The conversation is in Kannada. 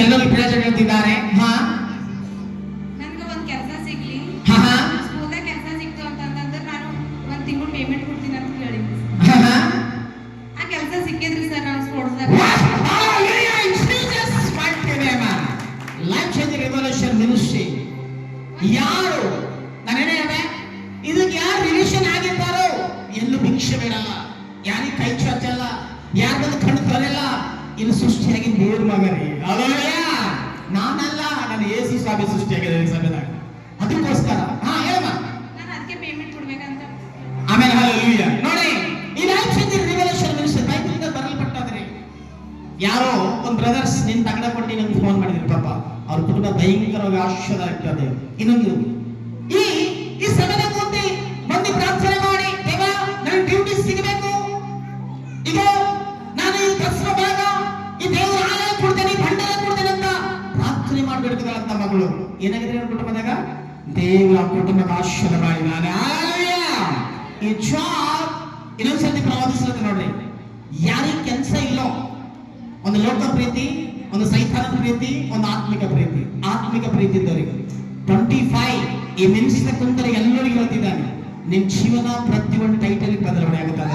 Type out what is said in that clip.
ಎಲ್ಲರೂ ಪ್ರಯೋಜನ ಹೇಳ್ತಿದ್ದಾರೆ. ನನ್ಗೆ ಒಂದ್ ಕೆಲಸ ಸಿಗ್ಲಿ, ಸ್ಕೂಲ್ದಾಗ ಕೆಲಸ ಸಿಕ್ತು ಅಂತಂದ್ರೆ ನಾನು ಒಂದ್ ತಿಂಗಳು ಪೇಮೆಂಟ್ ಕೊಡ್ತೀನಿ ಅಂತ ಹೇಳಿದ್ವಿ. ಆ ಕೆಲಸ ಸಿಕ್ಕಿದ್ರಿ ಸರ್ ನಾವು ಸ್ಪೋರ್ಟ್ಸ್ದಾಗ. Life changing revolution ministry. ಯಾರು ನಾನು ಹೇಳ ಇದಕ್ಕೆ ಯಾರು ರಿಲೇಷನ್ ಆಗಿರ್ತಾರೋ ಎಲ್ಲೂ ಭಿಕ್ಷೆ ಬೇಡಲ್ಲ, ಯಾರಿಗೆ ಕೈ ಚಾಚಲ್ಲ, ಯಾರ ಬಂದು ಕಣ್ಣು ತೊರೆಯಲ್ಲ. ಇನ್ನು ಸೃಷ್ಟಿಯಾಗಿ ದೇವ್ರ ಮಗನೇ. ನಾನಲ್ಲ, ನಾನು ಏಸು ಸ್ವಾಮಿ ಸೃಷ್ಟಿಯಾಗಿದೆ ಸಭೆದಾಗ. ಅದಕ್ಕೋಸ್ಕರ ಹೇಳಮ್ಮ ನಾನು ಅದಕ್ಕೆ ಪೇಮೆಂಟ್ ಕೊಡ್ಬೇಕಂತ. ಆಮೇಲೆ ಹಲ್ಲೆಲೂಯಾ. ನೋಡಿ, ಈ ಲೈಫ್ ಚೇಂಜಿಂಗ್ ರೆವಲ್ಯೂಷನ್ ಮಿನಿಸ್ಟ್ರಿ ಬೈಬಲ್ನಿಂದ ಬರಲ್ಪಟ್ಟದ್ರಿ. ಯಾರೋ ಒಂದು ಬ್ರದರ್ಸ್ ನಿನ್ ತಗಡ ಕೊಟ್ಟು ನಂಗೆ ಫೋನ್ ಮಾಡಿದ್ರು. ಪಾಪ ಅವ್ರ ಕುಟುಂಬ ಭಯಂಕರವಾಗಿ ಆಶೀರ್ವಾದ ಆಗ್ತದೆ. ಇನ್ನೊಂದು ಈ ಸಭೆಗೆ ಕೂತಿ ಬಂದು ಪ್ರಾರ್ಥನೆ ಮಾಡಿ, ದೇವ ನನ್ನ ಡ್ಯೂಟಿ ಸಿಗಬೇಕು, ಈಗ ನಾನು ಈ ದಸರ ಭಾಗ ಈ ದೇವರ ಆಲಯ ಕೊಡ್ತೇನೆ, ಭಂಡಾರ ಕೊಡ್ತೇನೆ ಅಂತ ಪ್ರಾರ್ಥನೆ ಮಾಡ್ಬಿಡ್ತಿದ್ದಾಳಂತ ಮಗಳು. ಏನಾಗಿದೆ ಅವ್ರ ಕುಟುಂಬದಾಗ? ದೇವರ ಕುಟುಂಬದ ಆಶೀರ್ವಾದ ಮಾಡಿದ್ದಾನೆ. ಈ ಜಾಬ್ ಇನ್ನೊಂದ್ಸತಿ ಪ್ರವಾದಿಸ್ಲತ್ತ ನೋಡ್ರಿ. ಯಾರಿಗೆ ಕೆಲಸ ಇಲ್ಲೋ, ಒಂದು ಲೋಕ ಪ್ರೀತಿ, ಒಂದು ಸೈತಾನ ಪ್ರೀತಿ, ಒಂದು ಆತ್ಮಿಕ ಪ್ರೀತಿ. ಆತ್ಮಿಕ ಪ್ರೀತಿ ಇದ್ದವರಿಗೆ 25 ಈ ಮಿನಿಸ್ಟ್ರಿ ಕುಂತರೆ ಎಲ್ಲರಿಗೂ ಹೇಳ್ತಿದ್ದಾನೆ, ನಿಮ್ ಜೀವನ ಪ್ರತಿಯೊಂದು ಟೈಟಲ್ ಬದಲಾವಣೆ ಆಗುತ್ತದೆ.